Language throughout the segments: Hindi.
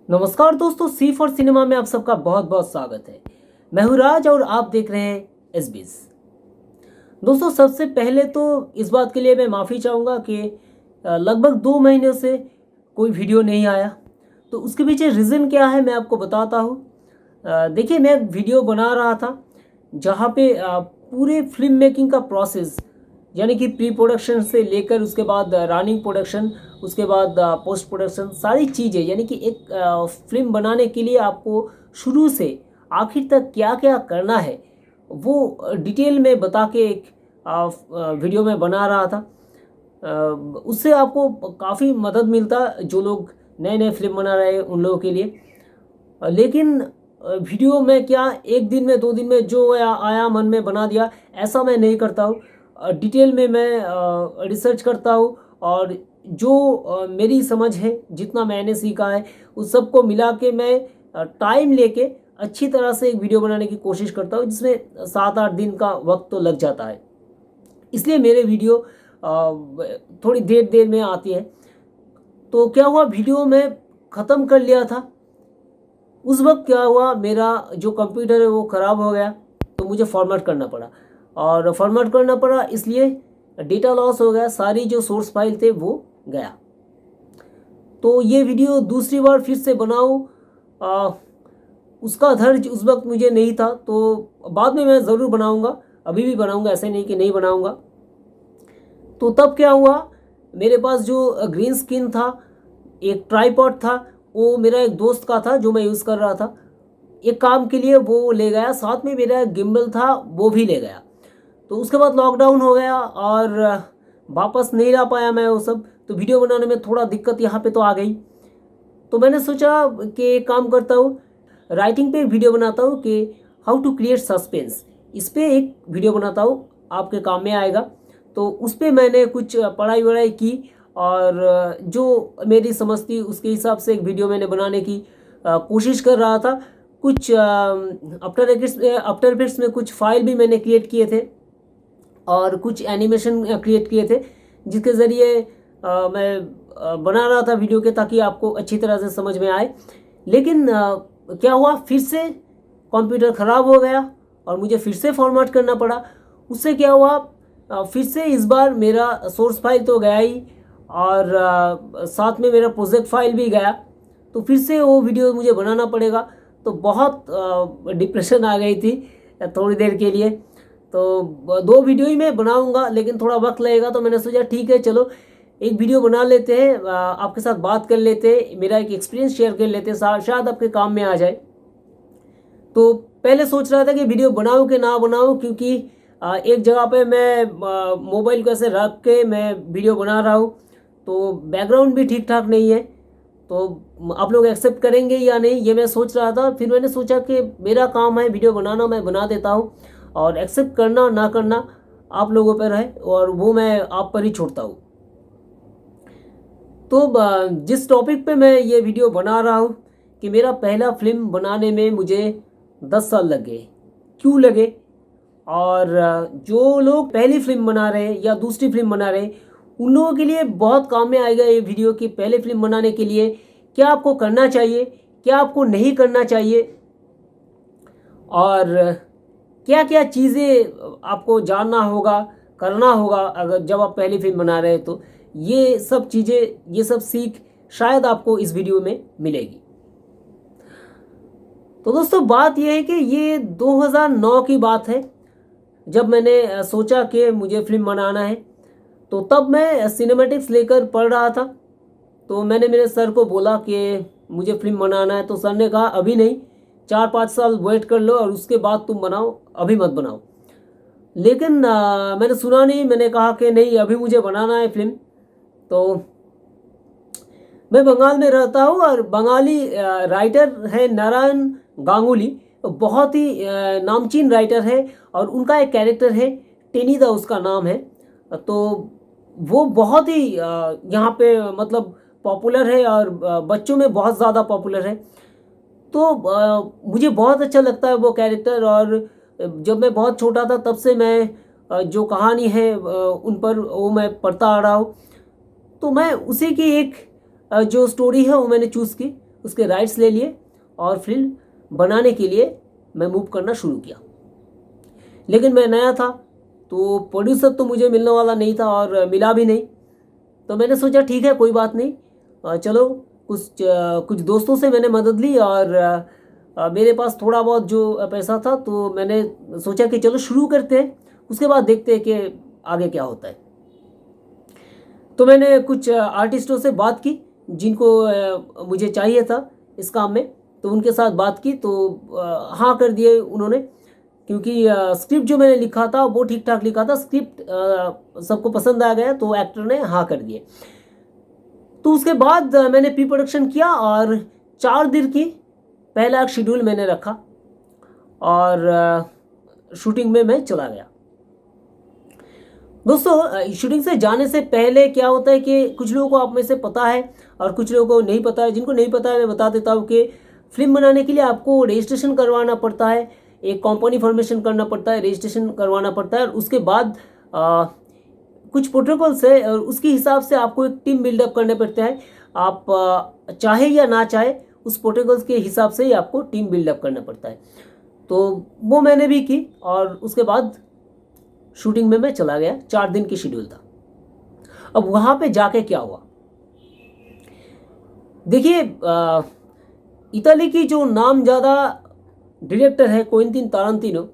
नमस्कार दोस्तों, सी फॉर सिनेमा में आप सबका बहुत बहुत स्वागत है। मैं हूं राज और आप देख रहे हैं एसबीएस। दोस्तों, सबसे पहले तो इस बात के लिए मैं माफ़ी चाहूँगा कि लगभग 2 महीने से कोई वीडियो नहीं आया। तो उसके पीछे रीज़न क्या है मैं आपको बताता हूँ। देखिए, मैं वीडियो बना रहा था जहाँ पे पूरे फिल्म मेकिंग का प्रोसेस, यानी कि प्री प्रोडक्शन से लेकर उसके बाद रनिंग प्रोडक्शन, उसके बाद पोस्ट प्रोडक्शन, सारी चीज़ें, यानी कि एक फिल्म बनाने के लिए आपको शुरू से आखिर तक क्या क्या करना है वो डिटेल में बता के एक वीडियो में बना रहा था। उससे आपको काफ़ी मदद मिलता जो लोग नए नए फिल्म बना रहे हैं उन लोगों के लिए। लेकिन वीडियो में क्या एक दिन में 2 दिन में जो आया मन में बना दिया, ऐसा मैं नहीं करता हूँ। डिटेल में मैं रिसर्च करता हूँ और जो मेरी समझ है, जितना मैंने सीखा है, उस सब को मिला के मैं टाइम लेके अच्छी तरह से एक वीडियो बनाने की कोशिश करता हूँ, जिसमें 7-8 दिन का वक्त तो लग जाता है। इसलिए मेरे वीडियो थोड़ी देर देर में आती है। तो क्या हुआ, वीडियो में ख़त्म कर लिया था। उस वक्त क्या हुआ, मेरा जो कंप्यूटर है वो ख़राब हो गया, तो मुझे फॉर्मेट करना पड़ा। और फॉर्मेट करना पड़ा इसलिए डेटा लॉस हो गया, सारी जो सोर्स फाइल थे वो गया। तो ये वीडियो दूसरी बार फिर से बनाऊँ, उसका धैर्य उस वक्त मुझे नहीं था। तो बाद में मैं ज़रूर बनाऊँगा, अभी भी बनाऊँगा, ऐसे नहीं कि नहीं बनाऊँगा। तो तब क्या हुआ, मेरे पास जो ग्रीन स्क्रीन था, एक ट्राइपॉड था, वो मेरा एक दोस्त का था जो मैं यूज़ कर रहा था। एक काम के लिए वो ले गया, साथ में मेरा एक गिम्बल था वो भी ले गया। तो उसके बाद लॉकडाउन हो गया और वापस नहीं ला पाया मैं वो सब। तो वीडियो बनाने में थोड़ा दिक्कत यहाँ पे तो आ गई। तो मैंने सोचा कि एक काम करता हूँ, राइटिंग पे वीडियो बनाता हूँ कि हाउ टू क्रिएट सस्पेंस। इस पर एक वीडियो बनाता हूँ, आपके काम में आएगा। तो उस पर मैंने कुछ पढ़ाई वढ़ाई की और जो मेरी समझ थी उसके हिसाब से एक वीडियो मैंने बनाने की कोशिश कर रहा था। कुछ आफ्टर इफेक्ट्स में कुछ फाइल भी मैंने क्रिएट किए थे और कुछ एनिमेशन क्रिएट किए थे, जिसके ज़रिए मैं बना रहा था वीडियो के, ताकि आपको अच्छी तरह से समझ में आए। लेकिन क्या हुआ, फिर से कंप्यूटर ख़राब हो गया और मुझे फिर से फॉर्मेट करना पड़ा। उससे क्या हुआ, फिर से इस बार मेरा सोर्स फाइल तो गया ही और साथ में मेरा प्रोजेक्ट फाइल भी गया। तो फिर से वो वीडियो मुझे बनाना पड़ेगा। तो बहुत डिप्रेशन आ गई थी थोड़ी देर के लिए। तो 2 वीडियो ही मैं बनाऊंगा, लेकिन थोड़ा वक्त लगेगा। तो मैंने सोचा ठीक है, चलो एक वीडियो बना लेते हैं, आपके साथ बात कर लेते हैं, मेरा एक एक्सपीरियंस शेयर कर लेते हैं, शायद आपके काम में आ जाए। तो पहले सोच रहा था कि वीडियो बनाऊं कि ना बनाऊं, क्योंकि एक जगह पे मैं मोबाइल को ऐसे रख के मैं वीडियो बना रहा हूँ, तो बैकग्राउंड भी ठीक ठाक नहीं है। तो आप लोग एक्सेप्ट करेंगे या नहीं, ये मैं सोच रहा था। फिर मैंने सोचा कि मेरा काम है वीडियो बनाना, मैं बना देता हूँ और एक्सेप्ट करना ना करना आप लोगों पर है, और वो मैं आप पर ही छोड़ता हूँ। तो जिस टॉपिक पे मैं ये वीडियो बना रहा हूँ कि मेरा पहला फिल्म बनाने में मुझे 10 साल लगे। क्यों लगे? और जो लोग पहली फिल्म बना रहे हैं या दूसरी फिल्म बना रहे हैं, उन लोगों के लिए बहुत काम में आएगा ये वीडियो कि पहले फिल्म बनाने के लिए क्या आपको करना चाहिए, क्या आपको नहीं करना चाहिए, और क्या क्या चीज़ें आपको जानना होगा, करना होगा अगर जब आप पहली फिल्म बना रहे हैं। तो ये सब चीज़ें, ये सब सीख शायद आपको इस वीडियो में मिलेगी। तो दोस्तों, बात यह है कि ये 2009 की बात है, जब मैंने सोचा कि मुझे फिल्म बनाना है। तो तब मैं सिनेमैटिक्स लेकर पढ़ रहा था। तो मैंने मेरे सर को बोला कि मुझे फिल्म बनाना है। तो सर ने कहा अभी नहीं, 4-5 साल वेट कर लो और उसके बाद तुम बनाओ, अभी मत बनाओ। लेकिन मैंने सुना नहीं, मैंने कहा कि नहीं, अभी मुझे बनाना है फिल्म। तो मैं बंगाल में रहता हूँ और बंगाली राइटर है नारायण गांगुली, बहुत ही नामचीन राइटर है, और उनका एक कैरेक्टर है टेनिदा, उसका नाम है। तो वो बहुत ही यहाँ पे मतलब पॉपुलर है और बच्चों में बहुत ज़्यादा पॉपुलर है। तो मुझे बहुत अच्छा लगता है वो कैरेक्टर। और जब मैं बहुत छोटा था तब से मैं जो कहानी है उन पर वो मैं पढ़ता आ रहा हूँ। तो मैं उसी की एक जो स्टोरी है वो मैंने चूज़ की। उसके राइट्स ले लिए और फिल्म बनाने के लिए मैं मूव करना शुरू किया। लेकिन मैं नया था तो प्रोड्यूसर तो मुझे मिलने वाला नहीं था और मिला भी नहीं। तो मैंने सोचा ठीक है, कोई बात नहीं, चलो कुछ दोस्तों से मैंने मदद ली और मेरे पास थोड़ा बहुत जो पैसा था तो मैंने सोचा कि चलो शुरू करते हैं, उसके बाद देखते हैं कि आगे क्या होता है। तो मैंने कुछ आर्टिस्टों से बात की जिनको मुझे चाहिए था इस काम में, तो उनके साथ बात की तो हाँ कर दिए उन्होंने, क्योंकि स्क्रिप्ट जो मैंने लिखा था वो ठीक ठाक लिखा था, स्क्रिप्ट सबको पसंद आ गया तो एक्टर ने हाँ कर दिए। तो उसके बाद मैंने प्री प्रोडक्शन किया और 4 दिन की पहला एक शेड्यूल मैंने रखा और शूटिंग में मैं चला गया। दोस्तों, शूटिंग से जाने से पहले क्या होता है कि कुछ लोगों को आप में से पता है और कुछ लोगों को नहीं पता है। जिनको नहीं पता है मैं बता देता हूँ कि फिल्म बनाने के लिए आपको रजिस्ट्रेशन करवाना पड़ता है, एक कंपनी फॉर्मेशन करना पड़ता है, रजिस्ट्रेशन करवाना पड़ता है और उसके बाद कुछ प्रोटोकॉल्स है और उसके हिसाब से आपको एक टीम बिल्डअप करने पड़ते हैं। आप चाहे या ना चाहे उस प्रोटोकॉल्स के हिसाब से ही आपको टीम बिल्डअप करना पड़ता है। तो वो मैंने भी की और उसके बाद शूटिंग में मैं चला गया। 4 दिन की शेड्यूल था। अब वहाँ पे जाके क्या हुआ, देखिए, इताली की जो नामज़्यादा डायरेक्टर है क्वेंटिन तारांतिनो,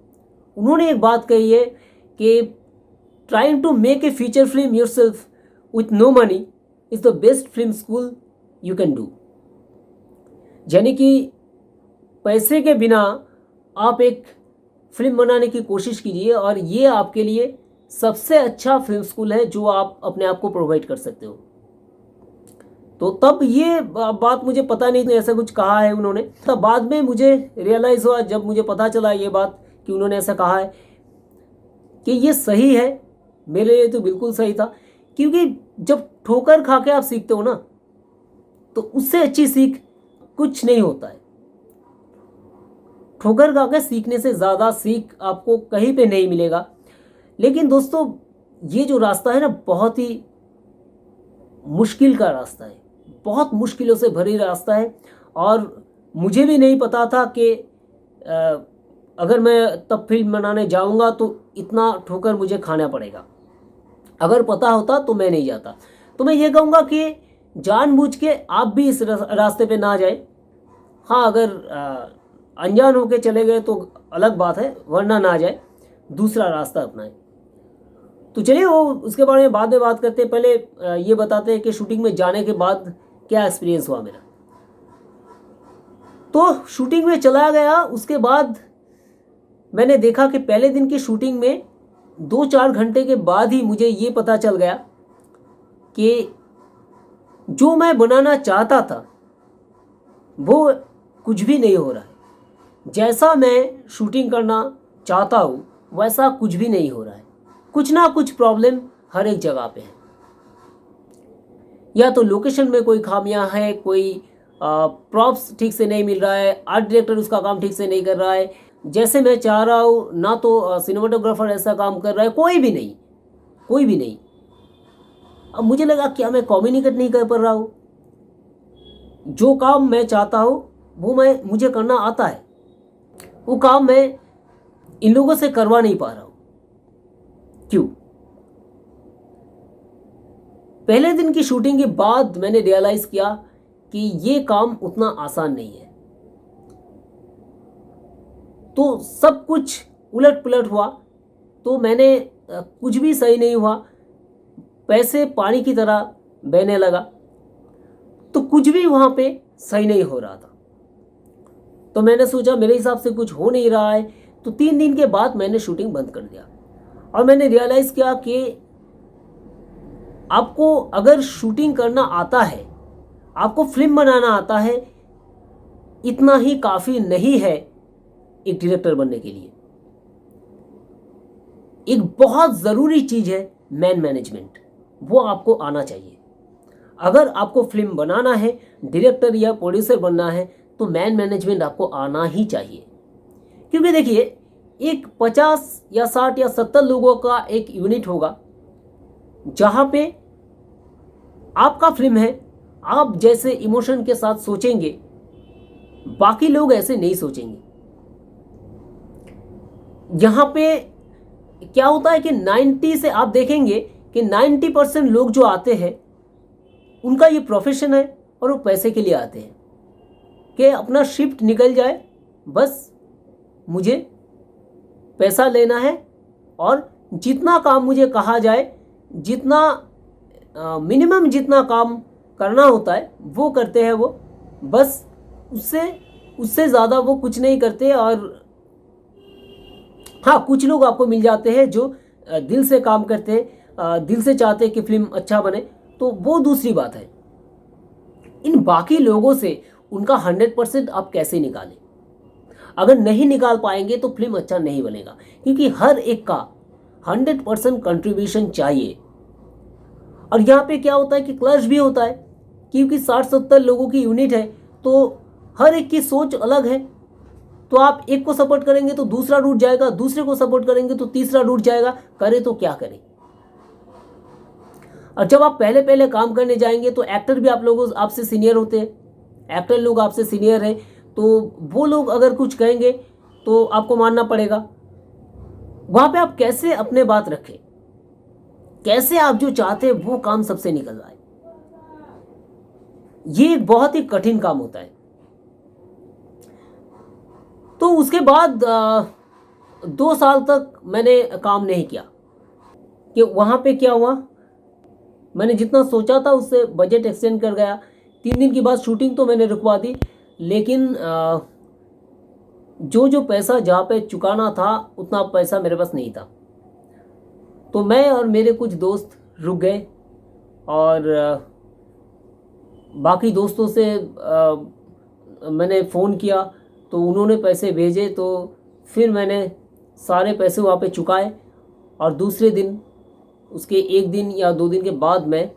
उन्होंने एक बात कही है कि trying to make a feature film yourself with no money is the best film school you can do. यानी कि पैसे के बिना आप एक फिल्म बनाने की कोशिश कीजिए और ये आपके लिए सबसे अच्छा फिल्म स्कूल है जो आप अपने आप को प्रोवाइड कर सकते हो। तो तब ये बात मुझे पता नहीं था, ऐसा कुछ कहा है उन्होंने। तब बाद में मुझे रियलाइज़ हुआ जब मुझे पता चला ये बात कि उन्होंने ऐसा कहा है कि ये सही है। मेरे लिए तो बिल्कुल सही था, क्योंकि जब ठोकर खा के आप सीखते हो ना तो उससे अच्छी सीख कुछ नहीं होता है। ठोकर खा के सीखने से ज़्यादा सीख आपको कहीं पे नहीं मिलेगा। लेकिन दोस्तों, ये जो रास्ता है ना, बहुत ही मुश्किल का रास्ता है, बहुत मुश्किलों से भरी रास्ता है और मुझे भी नहीं पता था कि अगर मैं तब फिल्म बनाने जाऊंगा तो इतना ठोकर मुझे खाना पड़ेगा। अगर पता होता तो मैं नहीं जाता। तो मैं ये कहूँगा कि जानबूझ के आप भी इस रास्ते पे ना जाए। हाँ, अगर अनजान होके चले गए तो अलग बात है, वरना ना जाए, दूसरा रास्ता अपनाएं। तो चलिए वो उसके बारे में बाद में बात करते हैं। पहले ये बताते हैं कि शूटिंग में जाने के बाद क्या एक्सपीरियंस हुआ मेरा। तो शूटिंग में चला गया, उसके बाद मैंने देखा कि पहले दिन की शूटिंग में 2-4 घंटे के बाद ही मुझे ये पता चल गया कि जो मैं बनाना चाहता था वो कुछ भी नहीं हो रहा है। जैसा मैं शूटिंग करना चाहता हूँ वैसा कुछ भी नहीं हो रहा है। कुछ ना कुछ प्रॉब्लम हर एक जगह पे है। या तो लोकेशन में कोई खामियां है, कोई प्रॉप्स ठीक से नहीं मिल रहा है, आर्ट डायरेक्टर उसका काम ठीक से नहीं कर रहा है जैसे मैं चाह रहा हूँ, ना तो सिनेमाटोग्राफर ऐसा काम कर रहा है, कोई भी नहीं। अब मुझे लगा क्या मैं कम्युनिकेट नहीं कर पा रहा हूँ। जो काम मैं चाहता हूँ वो मुझे करना आता है, वो काम मैं इन लोगों से करवा नहीं पा रहा हूँ। क्यों? पहले दिन की शूटिंग के बाद मैंने रियलाइज किया कि ये काम उतना आसान नहीं है। तो सब कुछ उलट पुलट हुआ, तो मैंने कुछ भी सही नहीं हुआ, पैसे पानी की तरह बहने लगा, तो कुछ भी वहाँ पे सही नहीं हो रहा था। तो मैंने सोचा मेरे हिसाब से कुछ हो नहीं रहा है। तो 3 दिन के बाद मैंने शूटिंग बंद कर दिया और मैंने रियलाइज किया कि आपको अगर शूटिंग करना आता है, आपको फिल्म बनाना आता है, इतना ही काफ़ी नहीं है एक डायरेक्टर बनने के लिए। एक बहुत ज़रूरी चीज़ है मैन मैनेजमेंट, वो आपको आना चाहिए। अगर आपको फिल्म बनाना है, डायरेक्टर या प्रोड्यूसर बनना है, तो मैन मैनेजमेंट आपको आना ही चाहिए। क्योंकि देखिए, एक 50 या 60 या 70 लोगों का एक यूनिट होगा जहाँ पे आपका फिल्म है, आप जैसे इमोशन के साथ सोचेंगे बाकी लोग ऐसे नहीं सोचेंगे। यहाँ पे क्या होता है कि 90 से आप देखेंगे कि 90% लोग जो आते हैं उनका ये प्रोफेशन है और वो पैसे के लिए आते हैं कि अपना शिफ्ट निकल जाए, बस मुझे पैसा लेना है और जितना काम मुझे कहा जाए, जितना मिनिमम जितना काम करना होता है वो करते हैं वो, बस उससे उससे ज़्यादा वो कुछ नहीं करते। और हाँ, कुछ लोग आपको मिल जाते हैं जो दिल से काम करते हैं, दिल से चाहते हैं कि फिल्म अच्छा बने, तो वो दूसरी बात है। इन बाकी लोगों से उनका 100% आप कैसे निकालें? अगर नहीं निकाल पाएंगे तो फिल्म अच्छा नहीं बनेगा, क्योंकि हर एक का 100% कंट्रीब्यूशन चाहिए। और यहाँ पे क्या होता है कि क्लश भी होता है, क्योंकि 60-70 लोगों की यूनिट है तो हर एक की सोच अलग है। तो आप एक को सपोर्ट करेंगे तो दूसरा रूठ जाएगा, दूसरे को सपोर्ट करेंगे तो तीसरा रूठ जाएगा, करें तो क्या करें। और जब आप पहले पहले काम करने जाएंगे तो एक्टर भी आप लोगों आपसे सीनियर होते हैं, एक्टर लोग आपसे सीनियर हैं, तो वो लोग अगर कुछ कहेंगे तो आपको मानना पड़ेगा। वहां पे आप कैसे अपने बात रखें, कैसे आप जो चाहते हैं वो काम सबसे निकल आए, ये एक बहुत ही कठिन काम होता है। तो उसके बाद 2 साल तक मैंने काम नहीं किया कि वहाँ पे क्या हुआ, मैंने जितना सोचा था उससे बजट एक्सटेंड कर गया। 3 दिन के बाद शूटिंग तो मैंने रुकवा दी, लेकिन जो पैसा जहाँ पे चुकाना था उतना पैसा मेरे पास नहीं था। तो मैं और मेरे कुछ दोस्त रुक गए और बाकी दोस्तों से मैंने फ़ोन किया तो उन्होंने पैसे भेजे, तो फिर मैंने सारे पैसे वहाँ पे चुकाए। और दूसरे दिन, उसके 1 दिन या 2 दिन के बाद मैं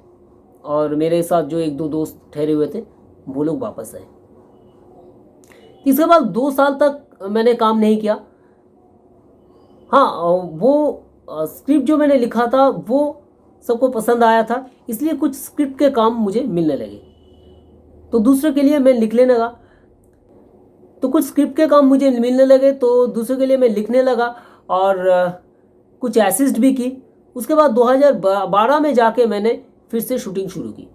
और मेरे साथ जो 1-2 दोस्त ठहरे हुए थे वो लोग वापस आए। इसके बाद 2 साल तक मैंने काम नहीं किया। हाँ, वो स्क्रिप्ट जो मैंने लिखा था वो सबको पसंद आया था, इसलिए कुछ स्क्रिप्ट के काम मुझे मिलने लगे, तो दूसरे के लिए मैं लिखने लगा। तो कुछ स्क्रिप्ट के काम मुझे मिलने लगे तो दूसरे के लिए मैं लिखने लगा और कुछ असिस्ट भी की। उसके बाद 2012 में जाके मैंने फिर से शूटिंग शुरू की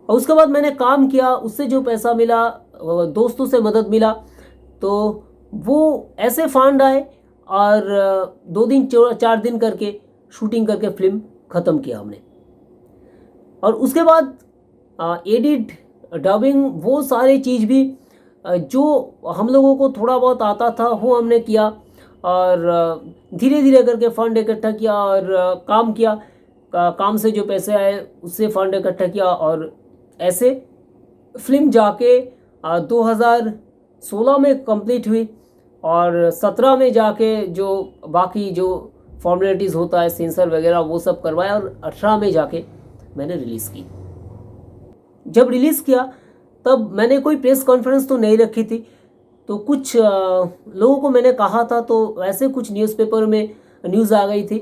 और उसके बाद मैंने काम किया, उससे जो पैसा मिला, दोस्तों से मदद मिला, तो वो ऐसे फंड आए और 2 दिन 4 दिन करके शूटिंग करके फिल्म ख़त्म किया हमने। और उसके बाद एडिट, डबिंग, वो सारी चीज़ भी जो हम लोगों को थोड़ा बहुत आता था वो हमने किया और धीरे धीरे करके फंड इकट्ठा किया और काम किया। काम से जो पैसे आए उससे फंड इकट्ठा किया और ऐसे फिल्म जाके 2016 में कंप्लीट हुई और 17 में जाके जो बाकी जो फॉर्मेलिटीज़ होता है, सेंसर वगैरह, वो सब करवाया और 18 में जाके मैंने रिलीज़ की। जब रिलीज़ किया तब मैंने कोई प्रेस कॉन्फ्रेंस तो नहीं रखी थी, तो कुछ लोगों को मैंने कहा था, तो वैसे कुछ न्यूज़पेपर में न्यूज़ आ गई थी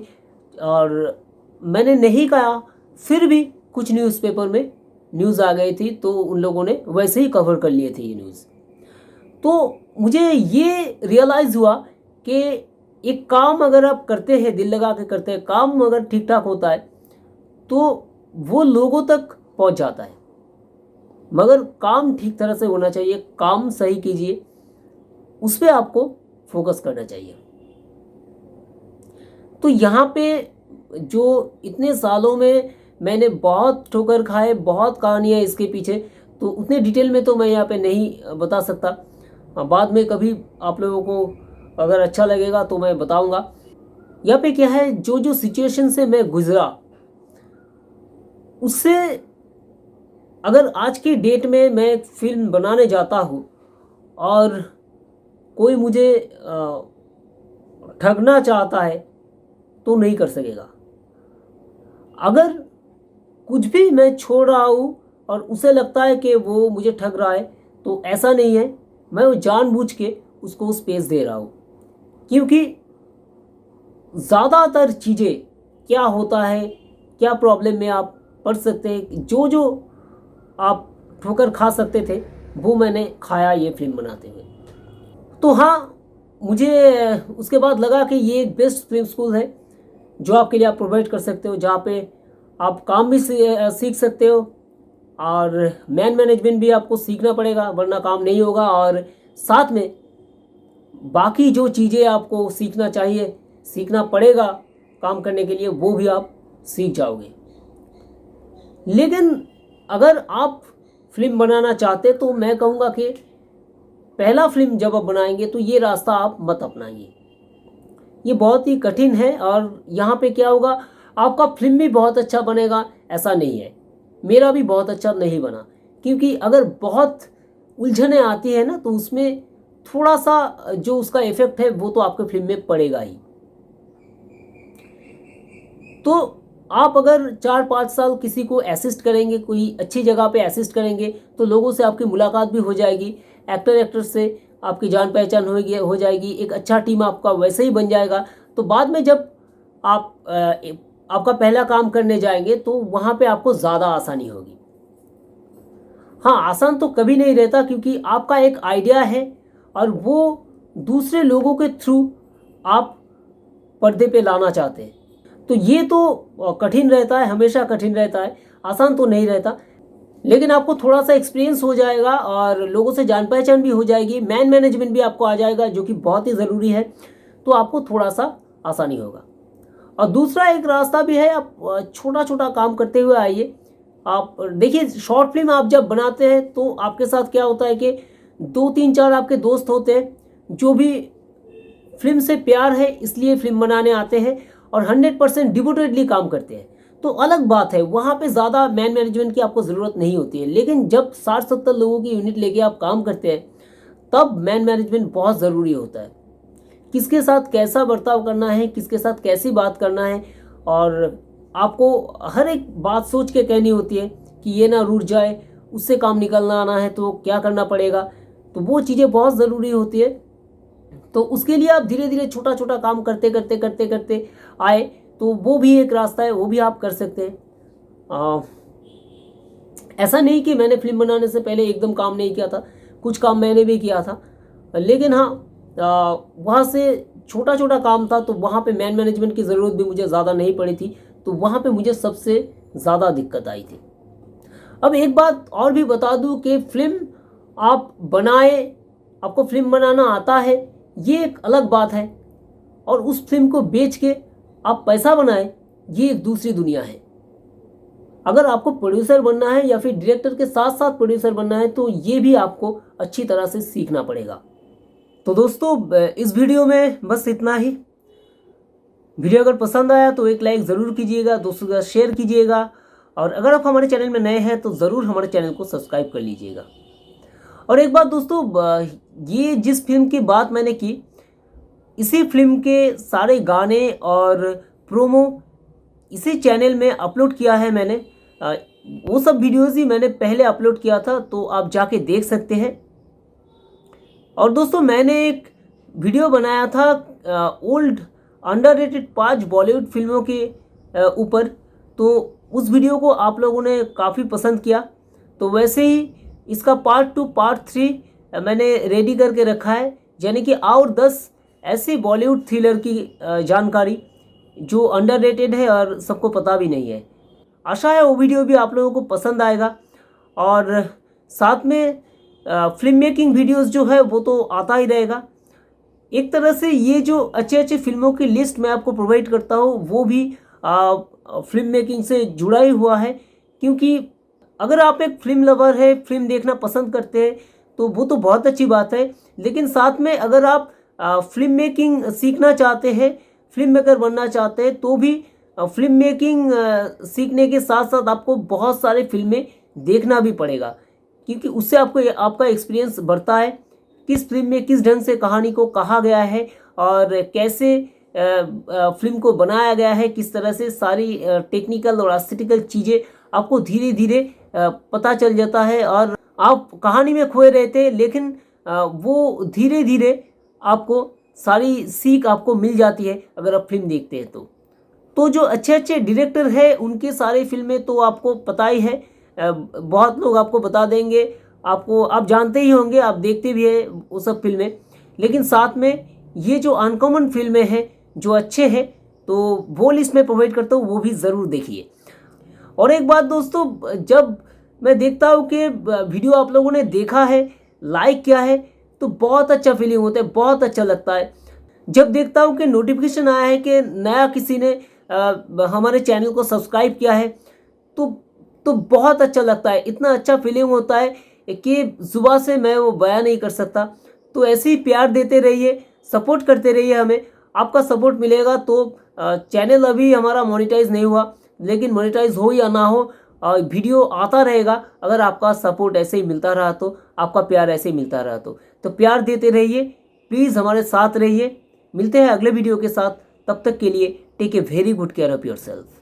और मैंने नहीं कहा, फिर भी कुछ न्यूज़पेपर में न्यूज़ आ गई थी, तो उन लोगों ने वैसे ही कवर कर लिए थे ये न्यूज़। तो मुझे ये रियलाइज़ हुआ कि एक काम अगर आप करते हैं, दिल लगा के करते हैं, काम अगर ठीक ठाक होता है तो वो लोगों तक पहुंच जाता है, मगर काम ठीक तरह से होना चाहिए, काम सही कीजिए, उस पर आपको फोकस करना चाहिए। तो यहाँ पे जो इतने सालों में मैंने बहुत ठोकर खाए, बहुत कहानियाँ इसके पीछे, तो उतने डिटेल में तो मैं यहाँ पे नहीं बता सकता। बाद में कभी आप लोगों को अगर अच्छा लगेगा तो मैं बताऊँगा। यहाँ पे क्या है, जो जो सिचुएशन से मैं गुजरा उससे अगर आज की डेट में मैं फिल्म बनाने जाता हूँ और कोई मुझे ठगना चाहता है तो नहीं कर सकेगा। अगर कुछ भी मैं छोड़ रहा हूँ और उसे लगता है कि वो मुझे ठग रहा है, तो ऐसा नहीं है, मैं वो जानबूझ के उसको स्पेस दे रहा हूँ। क्योंकि ज़्यादातर चीज़ें क्या होता है, क्या प्रॉब्लम में आप पड़ सकते हैं, जो जो आप ठोकर खा सकते थे वो मैंने खाया ये फिल्म बनाते हुए। तो हाँ, मुझे उसके बाद लगा कि ये एक बेस्ट फिल्म स्कूल है जो आपके लिए आप प्रोवाइड कर सकते हो, जहाँ पे आप काम भी सीख सकते हो और मैनेजमेंट भी आपको सीखना पड़ेगा, वरना काम नहीं होगा। और साथ में बाकी जो चीज़ें आपको सीखना चाहिए, सीखना पड़ेगा काम करने के लिए, वो भी आप सीख जाओगे। लेकिन अगर आप फिल्म बनाना चाहते तो मैं कहूँगा कि पहला फिल्म जब आप बनाएंगे तो ये रास्ता आप मत अपनाइए, ये बहुत ही कठिन है। और यहाँ पे क्या होगा, आपका फिल्म भी बहुत अच्छा बनेगा ऐसा नहीं है, मेरा भी बहुत अच्छा नहीं बना, क्योंकि अगर बहुत उलझने आती है ना तो उसमें थोड़ा सा जो उसका इफेक्ट है वो तो आपके फिल्म में पड़ेगा ही। तो आप अगर 4-5 साल किसी को असिस्ट करेंगे, कोई अच्छी जगह पे असिस्ट करेंगे, तो लोगों से आपकी मुलाकात भी हो जाएगी, एक्टर से आपकी जान पहचान हो जाएगी, एक अच्छा टीम आपका वैसे ही बन जाएगा। तो बाद में जब आप आपका पहला काम करने जाएंगे तो वहाँ पे आपको ज़्यादा आसानी होगी। हाँ, आसान तो कभी नहीं रहता, क्योंकि आपका एक आइडिया है और वो दूसरे लोगों के थ्रू आप पर्दे पे लाना चाहते हैं, तो ये तो कठिन रहता है, हमेशा कठिन रहता है, आसान तो नहीं रहता। लेकिन आपको थोड़ा सा एक्सपीरियंस हो जाएगा और लोगों से जान पहचान भी हो जाएगी, मैनेजमेंट भी आपको आ जाएगा जो कि बहुत ही ज़रूरी है, तो आपको थोड़ा सा आसानी होगा। और दूसरा एक रास्ता भी है, आप छोटा छोटा काम करते हुए आइए। आप देखिए, शॉर्ट फिल्म आप जब बनाते हैं तो आपके साथ क्या होता है कि 2-3-4 आपके दोस्त होते हैं जो भी फिल्म से प्यार है इसलिए फिल्म बनाने आते हैं और 100% डिवोटेडली काम करते हैं, तो अलग बात है, वहाँ पे ज़्यादा मैनेजमेंट की आपको ज़रूरत नहीं होती है। लेकिन जब 60-70 लोगों की यूनिट लेके आप काम करते हैं तब मैनेजमेंट बहुत ज़रूरी होता है। किसके साथ कैसा बर्ताव करना है, किसके साथ कैसी बात करना है, और आपको हर एक बात सोच के कहनी होती है कि ये ना रूठ जाए, उससे काम निकलना आना है तो क्या करना पड़ेगा, तो वो चीज़ें बहुत ज़रूरी होती है। तो उसके लिए आप धीरे धीरे छोटा छोटा काम करते करते करते करते आए तो वो भी एक रास्ता है, वो भी आप कर सकते हैं। ऐसा नहीं कि मैंने फिल्म बनाने से पहले एकदम काम नहीं किया था, कुछ काम मैंने भी किया था, लेकिन हाँ, वहाँ से छोटा छोटा काम था तो वहाँ पे मैनेजमेंट की ज़रूरत भी मुझे ज़्यादा नहीं पड़ी थी, तो वहाँ पे मुझे सबसे ज़्यादा दिक्कत आई थी। अब एक बात और भी बता दूं कि फिल्म आप बनाए, आपको फिल्म बनाना आता है, ये एक अलग बात है, और उस फिल्म को बेच के आप पैसा बनाए, ये एक दूसरी दुनिया है। अगर आपको प्रोड्यूसर बनना है या फिर डायरेक्टर के साथ साथ प्रोड्यूसर बनना है तो ये भी आपको अच्छी तरह से सीखना पड़ेगा। तो दोस्तों, इस वीडियो में बस इतना ही। वीडियो अगर पसंद आया तो एक लाइक ज़रूर कीजिएगा, दोस्तों के साथ शेयर कीजिएगा, और अगर आप हमारे चैनल में नए हैं तो ज़रूर हमारे चैनल को सब्सक्राइब कर लीजिएगा। और एक बात दोस्तों, ये जिस फिल्म की बात मैंने की, इसी फिल्म के सारे गाने और प्रोमो इसी चैनल में अपलोड किया है मैंने। वो सब वीडियोज़ ही मैंने पहले अपलोड किया था, तो आप जाके देख सकते हैं। और दोस्तों, मैंने एक वीडियो बनाया था ओल्ड अंडररेटेड 5 बॉलीवुड फिल्मों के ऊपर, तो उस वीडियो को आप लोगों ने काफ़ी पसंद किया, तो वैसे ही इसका पार्ट 2 पार्ट 3 मैंने रेडी करके रखा है, यानी कि और 10 ऐसे बॉलीवुड थ्रिलर की जानकारी जो अंडररेटेड है और सबको पता भी नहीं है। आशा है वो वीडियो भी आप लोगों को पसंद आएगा। और साथ में फिल्म मेकिंग वीडियोज़ जो है वो तो आता ही रहेगा। एक तरह से ये जो अच्छे अच्छे फिल्मों की लिस्ट मैं आपको प्रोवाइड करता हूँ वो भी फिल्म मेकिंग से जुड़ा ही हुआ है, क्योंकि अगर आप एक फिल्म लवर है, फिल्म देखना पसंद करते हैं, तो वो तो बहुत अच्छी बात है, लेकिन साथ में अगर आप फिल्म मेकिंग सीखना चाहते हैं, फिल्म मेकर बनना चाहते हैं, तो भी फिल्म मेकिंग सीखने के साथ साथ आपको बहुत सारे फिल्में देखना भी पड़ेगा, क्योंकि उससे आपको आपका एक्सपीरियंस बढ़ता है, किस फिल्म में किस ढंग से कहानी को कहा गया है और कैसे फिल्म को बनाया गया है, किस तरह से सारी टेक्निकल और एस्थेटिकल चीज़ें आपको धीरे धीरे पता चल जाता है, और आप कहानी में खोए रहते हैं, लेकिन वो धीरे धीरे आपको सारी सीख आपको मिल जाती है अगर आप फिल्म देखते हैं तो जो अच्छे अच्छे डायरेक्टर हैं उनके सारे फिल्में तो आपको पता ही है, बहुत लोग आपको बता देंगे, आपको, आप जानते ही होंगे, आप देखते भी हैं वो सब फिल्में, लेकिन साथ में ये जो अनकॉमन फिल्में हैं जो अच्छे हैं तो वो लिस्ट में प्रोवाइड करता हूँ, वो भी ज़रूर देखिए। और एक बात दोस्तों, जब मैं देखता हूँ कि वीडियो आप लोगों ने देखा है, लाइक किया है, तो बहुत अच्छा फीलिंग होता है, बहुत अच्छा लगता है। जब देखता हूँ कि नोटिफिकेशन आया है कि नया किसी ने हमारे चैनल को सब्सक्राइब किया है, तो बहुत अच्छा लगता है, इतना अच्छा फीलिंग होता है कि जुबान से मैं वो बयां नहीं कर सकता। तो ऐसे ही प्यार देते रहिए, सपोर्ट करते रहिए हमें, आपका सपोर्ट मिलेगा तो चैनल अभी हमारा मोनेटाइज नहीं हुआ, लेकिन मोनेटाइज हो या ना हो वीडियो आता रहेगा, अगर आपका सपोर्ट ऐसे ही मिलता रहा तो, आपका प्यार ऐसे ही मिलता रहा तो प्यार देते रहिए, प्लीज़ हमारे साथ रहिए। मिलते हैं अगले वीडियो के साथ, तब तक के लिए take a very good care of yourself.